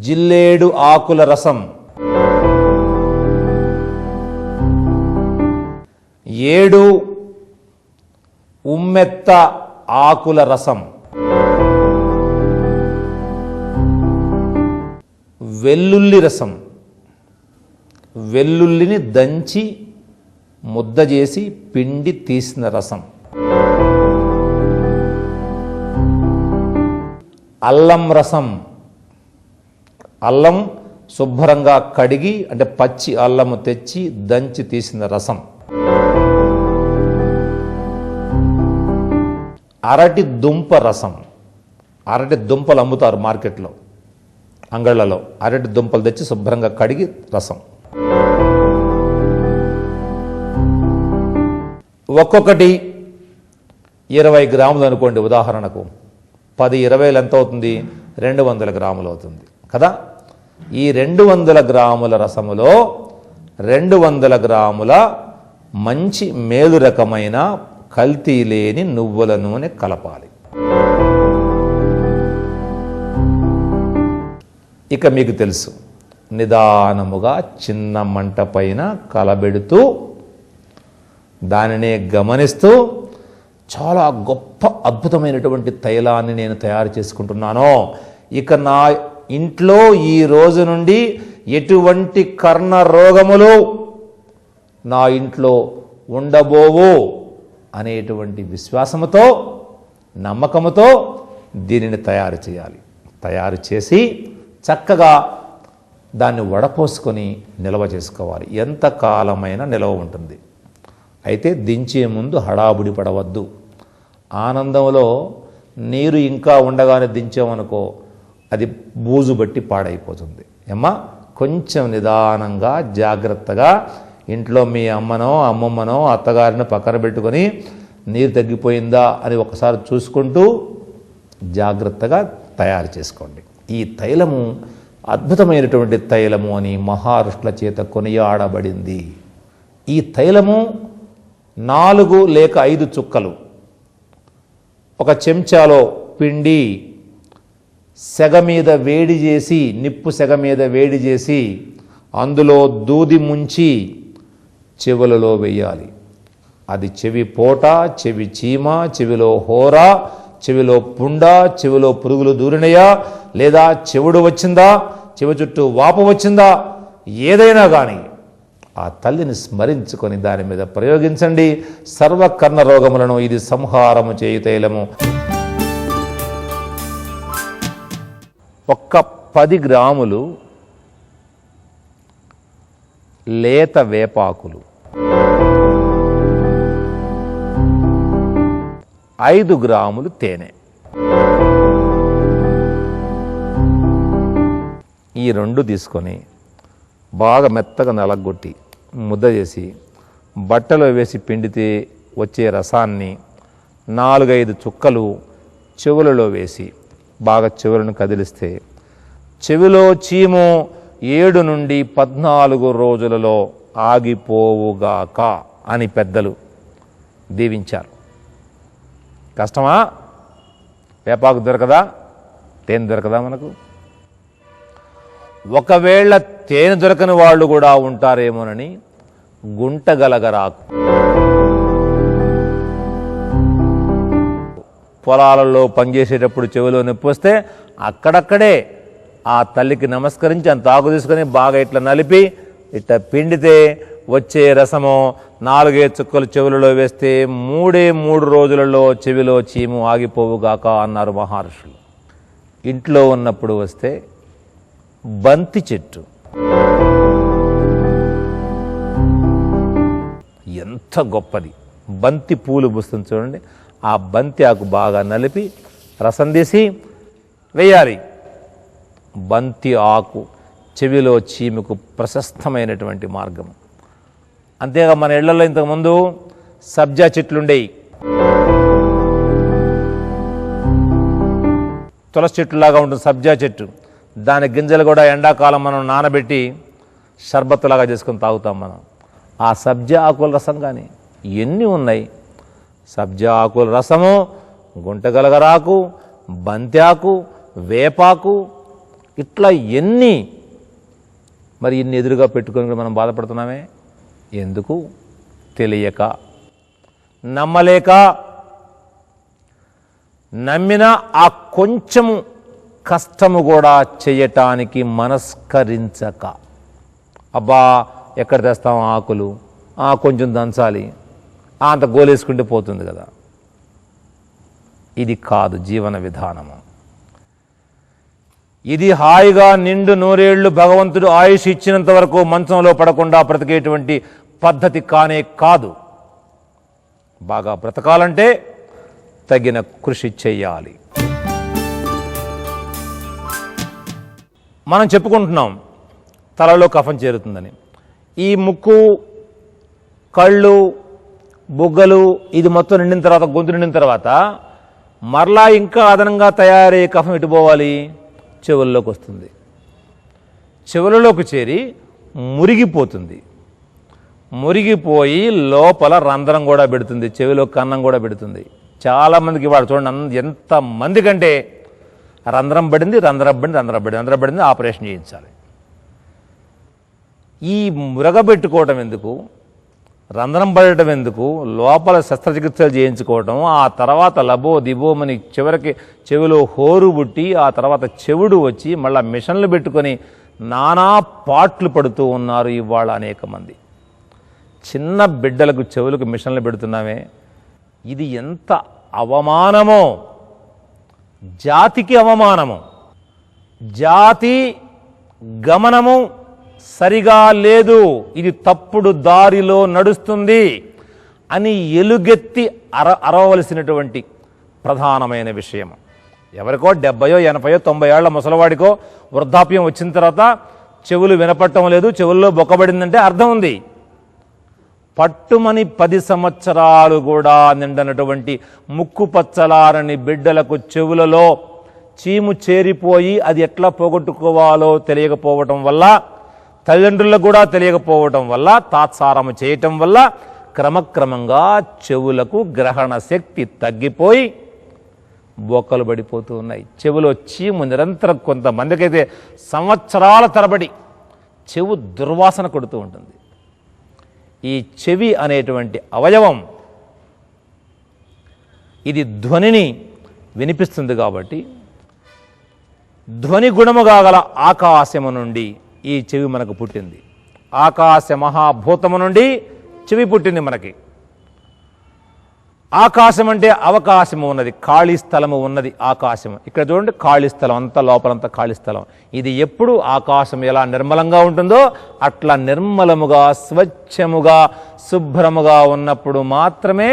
జిల్లేడు ఆకుల రసం, 7 ఉమ్మెత్త ఆకుల రసం, వెల్లుల్లి రసం, వెల్లుల్లిని దంచి ముద్ద చేసి పిండి తీసిన రసం, అల్లం రసం, అల్లం శుభ్రంగా కడిగి అంటే పచ్చి అల్లము తెచ్చి దంచి తీసిన రసం, అరటి దుంప రసం. అరటి దుంపలు అమ్ముతారు మార్కెట్లో, అంగళ్ళలో. అరటి దుంపలు తెచ్చి శుభ్రంగా కడిగి రసం. ఒక్కొక్కటి 20 గ్రాములు అనుకోండి ఉదాహరణకు. 10 20 ఎంత అవుతుంది? 200 గ్రాములు అవుతుంది కదా. ఈ 200 గ్రాముల రసములో 200 గ్రాముల మంచి మేలు రకమైన కల్తీ లేని నువ్వుల నూనె కలపాలి. ఇక మీకు తెలుసు, నిదానముగా చిన్న మంట పైన కలబెడుతూ దానినే గమనిస్తూ చాలా గొప్ప అద్భుతమైనటువంటి తైలాన్ని నేను తయారు చేసుకుంటున్నాను. ఇక నా ఇంట్లో ఈ రోజు నుండి ఎటువంటి కర్ణ రోగములు నా ఇంట్లో ఉండబోవు అనేటువంటి విశ్వాసముతో, నమ్మకముతో దీనిని తయారు చేయాలి. తయారు చేసి చక్కగా దాన్ని వడపోసుకొని నిల్వ చేసుకోవాలి. ఎంత కాలమైనా నిల్వ ఉంటుంది. అయితే దించే ముందు హడాబుడి పడవద్దు. ఆనందంలో నీరు ఇంకా ఉండగానే దించామనుకో అది బూజు బట్టి పాడైపోతుంది. ఏమ్మా, కొంచెం నిదానంగా జాగ్రత్తగా ఇంట్లో మీ అమ్మనో అమ్మమ్మనో అత్తగారిని పక్కన పెట్టుకొని నీరు తగ్గిపోయిందా అని ఒకసారి చూసుకుంటూ జాగ్రత్తగా తయారు చేసుకోండి. ఈ తైలము అద్భుతమైనటువంటి తైలము అని మహారుషుల చేత కొనియాడబడింది. ఈ తైలము 4 లేక 5 చుక్కలు ఒక చెంచాలో పిండి సెగ మీద వేడి చేసి, నిప్పు సెగ మీద వేడి చేసి అందులో దూది ముంచి చెవులలో వెయ్యాలి. అది చెవి పోట, చెవి చీమ, చెవిలో హోర, చెవిలో పుండ, చెవిలో పురుగులు దూరినయా, లేదా చెవుడు వచ్చిందా, చెవి చుట్టూ వాపు వచ్చిందా, ఏదైనా కానీ ఆ తల్లిని స్మరించుకొని దాని మీద ప్రయోగించండి. సర్వకర్ణ రోగములను ఇది సంహారము చేయు తైలము. ఒక్క 10 గ్రాములు లేత వేపాకులు, 5 గ్రాములు తేనె, ఈ 2 తీసుకొని బాగా మెత్తగా నలగొట్టి ముద్ద చేసి బట్టలో వేసి పిండితే వచ్చే రసాన్ని 4-5 చుక్కలు చెవులలో వేసి బాగా చెవులను కదిలిస్తే చెవిలో చీము 7 నుండి 14 రోజులలో ఆగిపోవుగాక అని పెద్దలు దీవించారు. కష్టమా? వేపాకు దొరకదా? తేనె దొరకదా మనకు? ఒకవేళ తేనె దొరకని వాళ్ళు కూడా ఉంటారేమోనని గుంటగలగరాకు, పొలాలలో పనిచేసేటప్పుడు చెవిలో నొప్పి వస్తే అక్కడక్కడే ఆ తల్లికి నమస్కరించి అంత ఆకు తీసుకొని బాగా ఇట్లా నలిపి ఇట్లా పిండితే వచ్చే రసము 4-5 చుక్కలు చెవులలో వేస్తే 3 రోజులలో చెవిలో చీము ఆగిపోవుగాక అన్నారు మహర్షులు. ఇంట్లో ఉన్నప్పుడు వస్తే బంతి చెట్టు ఎంత గొప్పది. బంతి పూలు పూస్తుంది చూడండి. ఆ బంతి ఆకు బాగా నలిపి రసం తీసి వేయాలి. బంతి ఆకు చెవిలో చీముకు ప్రశస్తమైనటువంటి మార్గం. అంతేగా మన ఇళ్లలో ఇంతకుముందు సబ్జా చెట్లుండేవి, తులసి చెట్టులాగా ఉంటుంది సబ్జా చెట్టు. దాని గింజలు కూడా ఎండాకాలం మనం నానబెట్టి షర్బత్తులాగా చేసుకొని తాగుతాం మనం. ఆ సబ్జా ఆకుల రసం కానీ ఎన్ని ఉన్నాయి. సబ్జా ఆకుల రసము, గుంటగలగరాకు, బంతి ఆకు, వేపాకు, ఇట్లా ఎన్ని మరి ఇన్ని ఎదురుగా పెట్టుకొని మనం బాధపడుతున్నామే ఎందుకు? తెలియక, నమ్మలేక, నమ్మిన ఆ కొంచెము కష్టము కూడా చేయటానికి మనస్కరించక, అబ్బా ఎక్కడ తెస్తాం ఆకులు, కొంచెం దంచాలి, అంత గోలేసుకుంటే పోతుంది కదా. ఇది కాదు జీవన విధానము. ఇది హాయిగా నిండు నూరేళ్లు భగవంతుడు ఆయుష్ ఇచ్చినంత వరకు మంచంలో పడకుండా బ్రతికేటువంటి పద్ధతి కానే కాదు. బాగా బ్రతకాలంటే తగిన కృషి చెయ్యాలి. మనం చెప్పుకుంటున్నాం తలలో కఫం చేరుతుందని. ఈ ముక్కు, కళ్ళు, బుగ్గలు ఇది మొత్తం నిండిన తర్వాత, గొంతు నిండిన తర్వాత మరలా ఇంకా అదనంగా తయారయ్యే కఫం ఎటు పోవాలి? చెవుల్లోకి వస్తుంది. చెవులలోకి చేరి మురిగిపోతుంది. మురిగిపోయి లోపల రంధ్రం కూడా పెడుతుంది, చెవిలో కన్నం కూడా పెడుతుంది. చాలామందికి వాడు చూడండి, ఎంతమంది కంటే రంధ్రం పడింది ఆపరేషన్ చేయించాలి. ఈ మురగబెట్టుకోవటం ఎందుకు? రంధ్రం పడటం ఎందుకు? లోపల శస్త్రచికిత్సలు చేయించుకోవటం, ఆ తర్వాత లబో దిబోమని చివరికి చెవిలో హోరు పుట్టి, ఆ తర్వాత చెవుడు వచ్చి మళ్ళా మిషన్లు పెట్టుకొని నానా పాట్లు పడుతూ ఉన్నారు ఇవాళ అనేక మంది. చిన్న బిడ్డలకు చెవులకు మిషన్లు పెడుతున్నామే, ఇది ఎంత అవమానమో, జాతికి అవమానము. జాతి గమనము సరిగా లేదు, ఇది తప్పుడు దారిలో నడుస్తుంది అని ఎలుగెత్తి అరవలసినటువంటి ప్రధానమైన విషయం. ఎవరికో 70, 80, 90 ఏళ్ల ముసలివాడికో వృద్ధాప్యం వచ్చిన తర్వాత చెవులు వినపడటం లేదు, చెవుల్లో బొక్కబడిందంటే అర్థం ఉంది. పట్టుమని 10 సంవత్సరాలు కూడా నిండనటువంటి ముక్కు పచ్చలారని బిడ్డలకు చెవులలో చీము చేరిపోయి అది ఎట్లా పోగొట్టుకోవాలో తెలియకపోవటం వల్ల, తల్లిదండ్రులకు కూడా తెలియకపోవటం వల్ల, తాత్సారము చేయటం వల్ల క్రమక్రమంగా చెవులకు గ్రహణ శక్తి తగ్గిపోయి బొక్కలు పడిపోతూ ఉన్నాయి. చెవులో చీము నిరంతరం, కొంతమందికైతే సంవత్సరాల తరబడి చెవు దుర్వాసన కొడుతూ ఉంటుంది. ఈ చెవి అనేటువంటి అవయవం ఇది ధ్వనిని వినిపిస్తుంది కాబట్టి, ధ్వని గుణముగా గల ఆకాశము నుండి ఈ చెవి మనకు పుట్టింది. ఆకాశ మహాభూతము నుండి చెవి పుట్టింది మనకి. ఆకాశం అంటే అవకాశము ఉన్నది, ఖాళీ స్థలము ఉన్నది ఆకాశము. ఇక్కడ చూడండి, ఖాళీ స్థలం అంతా, లోపలంతా ఖాళీ స్థలం. ఇది ఎప్పుడు ఆకాశం ఎలా నిర్మలంగా ఉంటుందో అట్లా నిర్మలముగా, స్వచ్ఛముగా, శుభ్రముగా ఉన్నప్పుడు మాత్రమే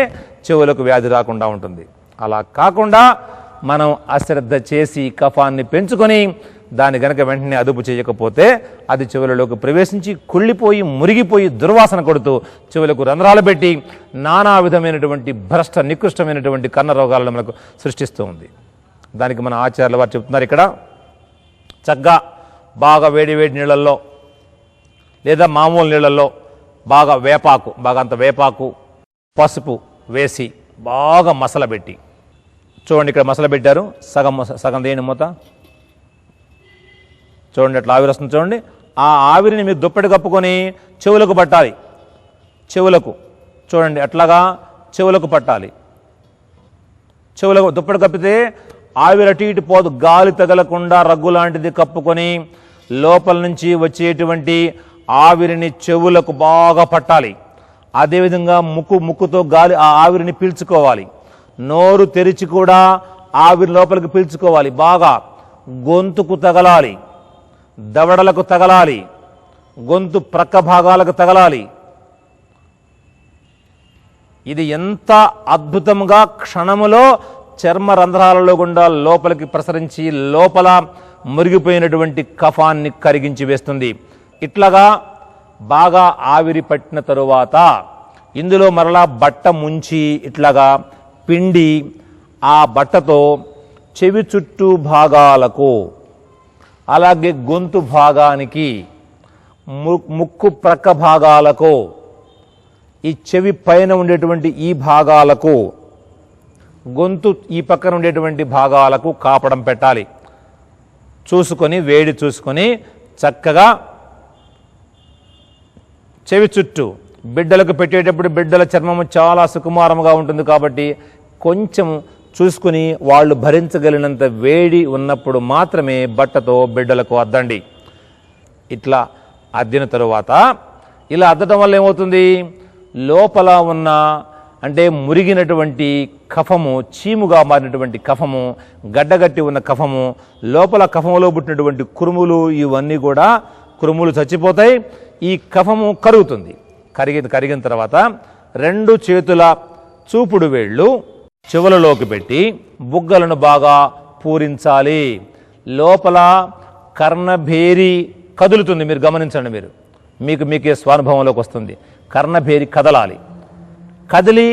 చెవులకు వ్యాధి రాకుండా ఉంటుంది. అలా కాకుండా మనం అశ్రద్ధ చేసి కఫాన్ని పెంచుకొని దాన్ని గనక వెంటనే అదుపు చేయకపోతే అది చెవులలోకి ప్రవేశించి కుళ్ళిపోయి, మురిగిపోయి, దుర్వాసన కొడుతూ చెవులకు రంధ్రాలు పెట్టి నానా విధమైనటువంటి భ్రష్ట నికృష్టమైనటువంటి కన్న రోగాలను మనకు సృష్టిస్తూ ఉంది. దానికి మన ఆచార్యుల వారు చెప్తున్నారు, ఇక్కడ చక్కగా బాగా వేడి నీళ్ళల్లో లేదా మామూలు నీళ్ళల్లో బాగా అంత వేపాకు, పసుపు వేసి బాగా మసలబెట్టి, చూడండి ఇక్కడ మసలబెట్టారు, సగం దేని మూత చూడండి, అట్లా ఆవిరి వస్తుంది చూడండి. ఆ ఆవిరిని మీరు దుప్పటి కప్పుకొని చెవులకు పట్టాలి. చెవులకు చూడండి, అట్లాగా చెవులకు పట్టాలి. చెవులకు దుప్పటి కప్పితే ఆవిరి అటు ఇటు పోదు, గాలి తగలకుండా రగ్గు లాంటిది కప్పుకొని లోపల నుంచి వచ్చేటువంటి ఆవిరిని చెవులకు బాగా పట్టాలి. అదేవిధంగా ముక్కుతో గాలి ఆ ఆవిరిని పీల్చుకోవాలి. నోరు తెరిచి కూడా ఆవిరి లోపలికి పీల్చుకోవాలి. బాగా గొంతుకు తగలాలి, దవడలకు తగలాలి, గొంతు ప్రక్క భాగాలకు తగలాలి. ఇది ఎంత అద్భుతంగా క్షణములో చర్మ రంధ్రాలలో గుండా లోపలికి ప్రసరించి లోపల మురిగిపోయినటువంటి కఫాన్ని కరిగించి వేస్తుంది. ఇట్లాగా బాగా ఆవిరి పట్టిన తరువాత ఇందులో మరలా బట్ట ముంచి ఇట్లాగా పిండి ఆ బట్టతో చెవి చుట్టూ భాగాలకు, అలాగే గొంతు భాగానికి, ముక్కు ప్రక్క భాగాలకు, ఈ చెవి పైన ఉండేటువంటి ఈ భాగాలకు, గొంతు ఈ పక్కన ఉండేటువంటి భాగాలకు కాపడం పెట్టాలి. చూసుకొని వేడి చూసుకొని చక్కగా చెవి చుట్టూ బిడ్డలకు పెట్టేటప్పుడు బిడ్డల చర్మము చాలా సుకుమారముగా ఉంటుంది కాబట్టి కొంచెం చూసుకుని వాళ్ళు భరించగలిగినంత వేడి ఉన్నప్పుడు మాత్రమే బట్టతో బిడ్డలకు అద్దండి. ఇట్లా అద్దిన తరువాత ఇలా అద్దడం వల్ల ఏమవుతుంది, లోపల ఉన్న అంటే మురిగినటువంటి కఫము, చీముగా మారినటువంటి కఫము, గడ్డగట్టి ఉన్న కఫము, లోపల కఫములో పుట్టినటువంటి కురుములు, ఇవన్నీ కూడా కురుములు చచ్చిపోతాయి. ఈ కఫము కరుగుతుంది. కరిగిన తర్వాత 2 చేతుల చూపుడు వేళ్ళు చెవులలోకి పెట్టి బుగ్గలను బాగా పూరించాలి. లోపల కర్ణభేరి కదులుతుంది. మీరు గమనించండి, మీకే స్వానుభవంలోకి వస్తుంది. కర్ణభేరి కదలాలి. కదిలి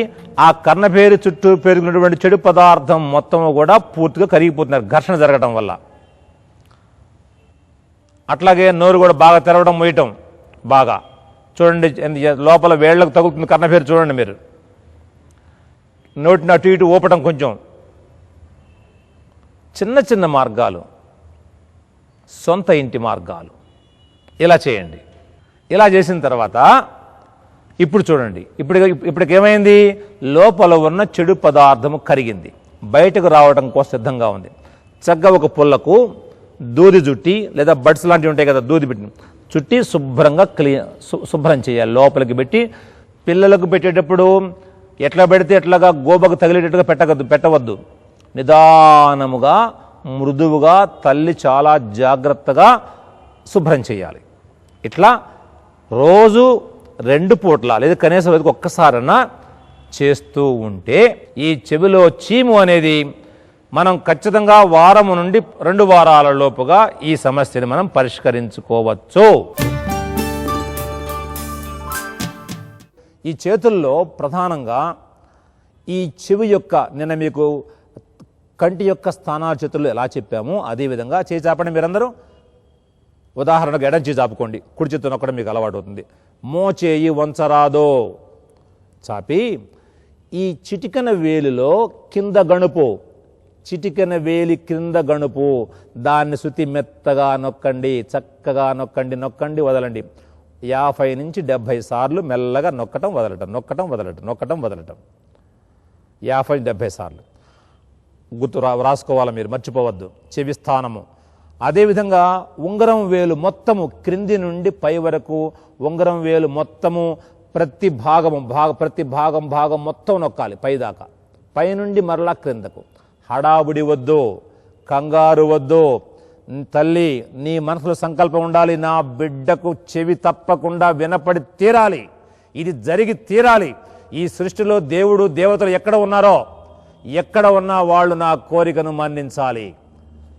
ఆ కర్ణభేరి చుట్టూ పెరిగినటువంటి చెడు పదార్థం మొత్తం కూడా పూర్తిగా కరిగిపోతున్నారు ఘర్షణ జరగడం వల్ల. అట్లాగే నోరు కూడా బాగా తెరవడం, మొయ్యటం బాగా చూడండి. లోపల వేళ్లకు తగులుతుంది కర్ణభేరి. చూడండి మీరు నోటిని అటు ఇటు ఊపటం. కొంచెం చిన్న చిన్న మార్గాలు, సొంత ఇంటి మార్గాలు ఇలా చేయండి. ఇలా చేసిన తర్వాత ఇప్పుడు చూడండి, ఇప్పటికేమైంది, లోపల ఉన్న చెడు పదార్థము కరిగింది, బయటకు రావడం కోసం సిద్ధంగా ఉంది. చక్కగా ఒక పుల్లకు దూది చుట్టి, లేదా బడ్స్ లాంటివి ఉంటాయి కదా, దూది పెట్టి చుట్టి శుభ్రంగా శుభ్రం చేయాలి. లోపలికి పెట్టి పిల్లలకు పెట్టేటప్పుడు ఎట్లా పెడితే ఎట్లాగా గోబకు తగిలేటట్టుగా పెట్టవద్దు. నిదానముగా మృదువుగా తల్లి చాలా జాగ్రత్తగా శుభ్రం చేయాలి. ఇట్లా రోజు 2 పూట్ల లేదా కనీసం ఒక్కసారన్నా చేస్తూ ఉంటే ఈ చెవిలో చీము అనేది మనం ఖచ్చితంగా వారము నుండి 2 వారాల లోపుగా ఈ సమస్యని మనం పరిష్కరించుకోవచ్చు. ఈ చేతుల్లో ప్రధానంగా ఈ చెవి యొక్క, నిన్న మీకు కంటి యొక్క స్థానాల చేతుల్లో ఎలా చెప్పామో అదేవిధంగా చేయి చాపండి మీరందరూ. ఉదాహరణకు ఎడం చేయి చాపుకోండి, కుడి చేతులు నొక్కడం మీకు అలవాటు అవుతుంది. మోచేయి వంచరాదో చాపి ఈ చిటికన వేలిలో కింద గణుపు, చిటికన వేలి కింద గణుపు, దాన్ని శృతి మెత్తగా నొక్కండి, చక్కగా నొక్కండి వదలండి. 50 నుంచి 70 సార్లు మెల్లగా నొక్కటం వదలటం 50-70 సార్లు గుర్తు రాసుకోవాలి మీరు, మర్చిపోవద్దు. చెవి స్థానము అదేవిధంగా ఉంగరం వేలు మొత్తము క్రింది నుండి పై వరకు, ఉంగరం వేలు మొత్తము ప్రతి భాగం మొత్తం నొక్కాలి పైదాకా, పైనుండి మరలా క్రిందకు. హడావుడి వద్దు, కంగారు వద్దు. తల్లి నీ మనసులో సంకల్పం ఉండాలి, నా బిడ్డకు చెవి తప్పకుండా వినపడి తీరాలి, ఇది జరిగి తీరాలి. ఈ సృష్టిలో దేవుడు దేవతలు ఎక్కడ ఉన్నా వాళ్ళు నా కోరికను మన్నించాలి,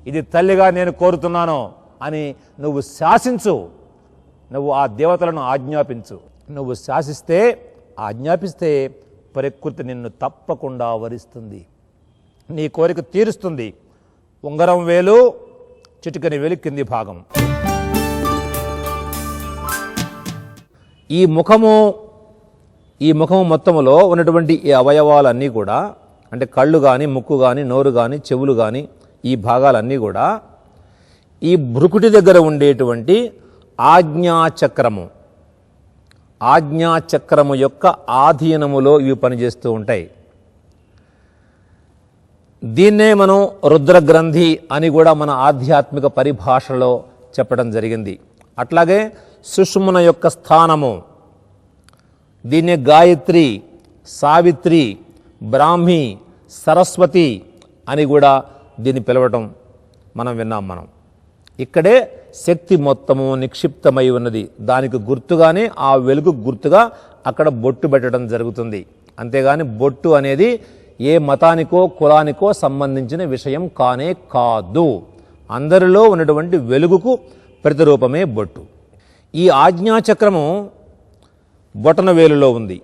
ఇది తల్లిగా నేను కోరుతున్నాను అని నువ్వు శాసించు. నువ్వు ఆ దేవతలను ఆజ్ఞాపించు. నువ్వు శాసిస్తే, ఆజ్ఞాపిస్తే ప్రకృతి నిన్ను తప్పకుండా వరిస్తుంది, నీ కోరిక తీరుస్తుంది. ఉంగరం వేలు, చిటికని వేలు కింది భాగం. ఈ ముఖము మొత్తములో ఉన్నటువంటి ఈ అవయవాలన్నీ కూడా, అంటే కళ్ళు కానీ, ముక్కు కానీ, నోరు కానీ, చెవులు కానీ, ఈ భాగాలన్నీ కూడా ఈ భృకుటి దగ్గర ఉండేటువంటి ఆజ్ఞాచక్రము యొక్క ఆధీనములో ఇవి పనిచేస్తూ ఉంటాయి. దీన్నే మనం రుద్రగ్రంథి అని కూడా మన ఆధ్యాత్మిక పరిభాషలో చెప్పడం జరిగింది. అట్లాగే సుషుమ్న యొక్క స్థానము, దీన్నే గాయత్రి, సావిత్రి, బ్రాహ్మి, సరస్వతి అని కూడా దీన్ని పిలవటం మనం విన్నాం. ఇక్కడే శక్తి మొత్తము నిక్షిప్తమై ఉన్నది. దానికి గుర్తుగానే, ఆ వెలుగు గుర్తుగా అక్కడ బొట్టు పెట్టడం జరుగుతుంది. అంతేగాని బొట్టు అనేది ఏ మతానికో కులానికో సంబంధించిన విషయం కానే కాదు. అందరిలో ఉన్నటువంటి వెలుగుకు ప్రతిరూపమే బొట్టు. ఈ ఆజ్ఞాచక్రము బొటన వేలులో ఉంది.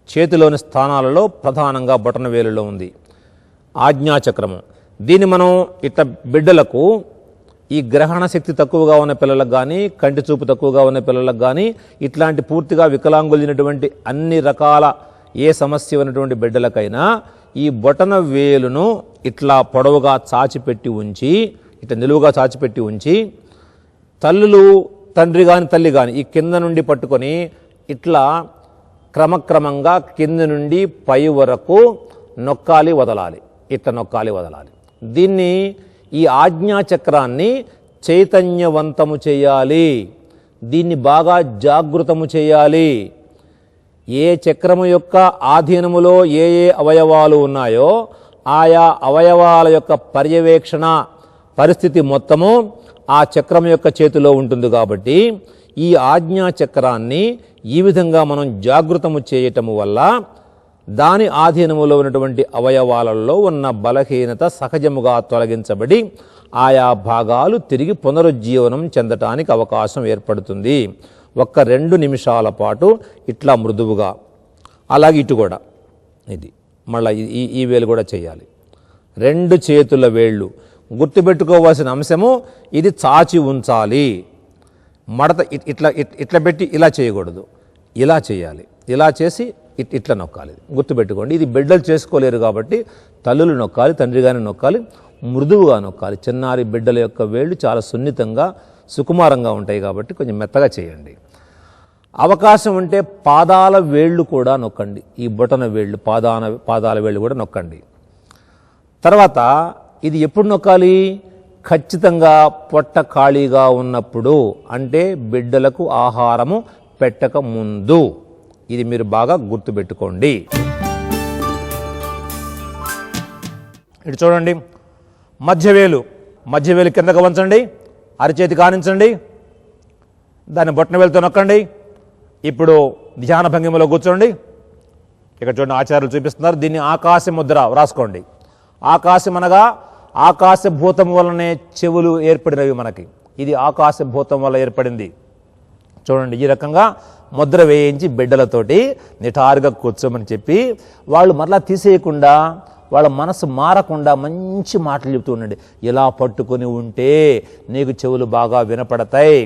చేతిలోని స్థానాలలో ప్రధానంగా బొటన వేలులో ఉంది ఆజ్ఞాచక్రము. దీన్ని మనం ఇట్లా బిడ్డలకు, ఈ గ్రహణ శక్తి తక్కువగా ఉన్న పిల్లలకు కానీ, కంటి చూపు తక్కువగా ఉన్న పిల్లలకు కానీ, ఇట్లాంటి పూర్తిగా వికలాంగులైనటువంటి అన్ని రకాల ఏ సమస్య ఉన్నటువంటి బిడ్డలకైనా ఈ బొటన వేలును ఇట్లా పొడవుగా చాచిపెట్టి ఉంచి ఇట్లా నిలువుగా చాచిపెట్టి ఉంచి తల్లులు తండ్రి కానీ తల్లి కానీ ఈ కింద నుండి పట్టుకొని ఇట్లా క్రమక్రమంగా కింద నుండి పై వరకు నొక్కాలి వదలాలి, ఇట్లా నొక్కాలి వదలాలి. దీన్ని ఈ ఆజ్ఞాచక్రాన్ని చైతన్యవంతము చేయాలి, దీన్ని బాగా జాగృతము చేయాలి. ఏ చక్రము యొక్క ఆధీనములో ఏ ఏ అవయవాలు ఉన్నాయో ఆయా అవయవాల యొక్క పర్యవేక్షణ పరిస్థితి మొత్తము ఆ చక్రం యొక్క చేతిలో ఉంటుంది. కాబట్టి ఈ ఆజ్ఞా చక్రాన్ని ఈ విధంగా మనం జాగృతము చేయటము వల్ల దాని ఆధీనములో ఉన్నటువంటి అవయవాలలో ఉన్న బలహీనత సహజముగా తొలగించబడి ఆయా భాగాలు తిరిగి పునరుజ్జీవనం చెందటానికి అవకాశం ఏర్పడుతుంది. 1-2 నిమిషాల పాటు ఇట్లా మృదువుగా, అలాగే ఇటు కూడా ఇది మళ్ళీ ఈ వేలు కూడా చేయాలి. 2 చేతుల వేళ్ళు. గుర్తుపెట్టుకోవాల్సిన అంశము ఇది చాచి ఉంచాలి. మడత ఇట్లా పెట్టి ఇలా చేయకూడదు, ఇలా చేయాలి. ఇలా చేసి ఇట్లా నొక్కాలి. గుర్తుపెట్టుకోండి, ఇది బిడ్డలు చేసుకోలేరు కాబట్టి తల్లులు నొక్కాలి, తండ్రి గారిని నొక్కాలి, మృదువుగా నొక్కాలి. చిన్నారి బిడ్డల యొక్క వేళ్ళు చాలా సున్నితంగా సుకుమారంగా ఉంటాయి కాబట్టి కొంచెం మెత్తగా చేయండి. అవకాశం ఉంటే పాదాల వేళ్ళు కూడా నొక్కండి. ఈ బొటన వేళ్ళు పాదాల వేళ్ళు కూడా నొక్కండి. తర్వాత ఇది ఎప్పుడు నొక్కాలి? ఖచ్చితంగా పొట్ట ఖాళీగా ఉన్నప్పుడు, అంటే బిడ్డలకు ఆహారము పెట్టక ముందు. ఇది మీరు బాగా గుర్తుపెట్టుకోండి. ఇటు చూడండి, మధ్యవేలు కిందకు వంచండి, అరచేతి కానించండి, దాన్ని బొట్టన వేలుతో నొక్కండి. ఇప్పుడు ధ్యాన భంగిమలో కూర్చోండి. ఇక్కడ చూడండి, ఆచార్యులు చూపిస్తున్నారు. దీన్ని ఆకాశ ముద్ర రాసుకోండి. ఆకాశం అనగా ఆకాశభూతం వల్లనే చెవులు ఏర్పడినవి మనకి. ఇది ఆకాశభూతం వల్ల ఏర్పడింది. చూడండి, ఈ రకంగా ముద్ర వేయించి బిడ్డలతోటి నిటారుగా కూర్చోమని చెప్పి వాళ్ళు మరలా తీసేయకుండా, వాళ్ళ మనసు మారకుండా మంచి మాటలు చెప్తూ ఉండండి. ఇలా పట్టుకొని ఉంటే నీకు చెవులు బాగా వినపడతాయి.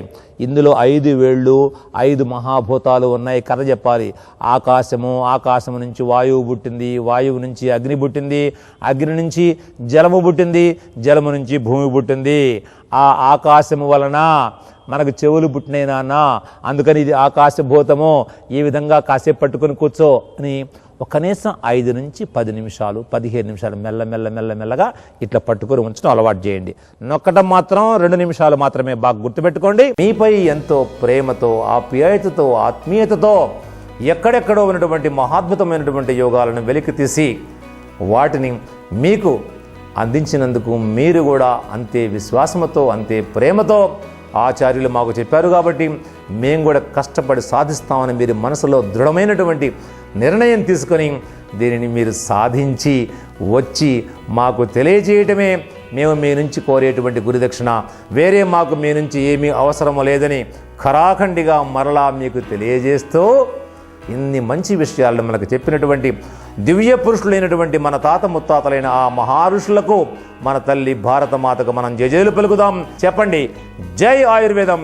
ఇందులో 5 వేళ్ళు 5 మహాభూతాలు ఉన్నాయి. కథ చెప్పాలి. ఆకాశము నుంచి వాయువు పుట్టింది, వాయువు నుంచి అగ్ని పుట్టింది, అగ్ని నుంచి జలము పుట్టింది, జలము నుంచి భూమి పుట్టింది. ఆ ఆకాశము వలన మనకు చెవులు పుట్టినాయి నాన్న, అందుకని ఇది ఆకాశభూతము. ఈ విధంగా కాసేపు పట్టుకొని కూర్చో అని కనీసం 5 నుంచి 10 నిమిషాలు 15 నిమిషాలు మెల్లగా ఇట్లా పట్టుకొని ఉంచడం అలవాటు చేయండి. నొక్కటం మాత్రం 2 నిమిషాలు మాత్రమే. బాగా గుర్తుపెట్టుకోండి. మీపై ఎంతో ప్రేమతో, ఆప్యాయతతో, ఆత్మీయతతో ఎక్కడెక్కడో ఉన్నటువంటి మహాద్భుతమైనటువంటి యోగాలను వెలికి తీసి వాటిని మీకు అందించినందుకు మీరు కూడా అంతే విశ్వాసంతో, అంతే ప్రేమతో ఆచార్యులు మాకు చెప్పారు కాబట్టి మేము కూడా కష్టపడి సాధిస్తామని మీరు మనసులో దృఢమైనటువంటి నిర్ణయం తీసుకొని దీనిని మీరు సాధించి వచ్చి మాకు తెలియజేయటమే మేము మీ నుంచి కోరేటువంటి గురుదక్షిణ. వేరే మాకు మీ నుంచి ఏమీ అవసరము లేదని ఖరాఖండిగా మరలా మీకు తెలియజేస్తూ ఇన్ని మంచి విషయాలను మనకు చెప్పినటువంటి దివ్య పురుషులైనటువంటి మన తాత ముత్తాతలైన ఆ మహారుషులకు మన తల్లి భారతమాతకు మనం జయజయలు పలుకుదాం. చెప్పండి, జై ఆయుర్వేదం.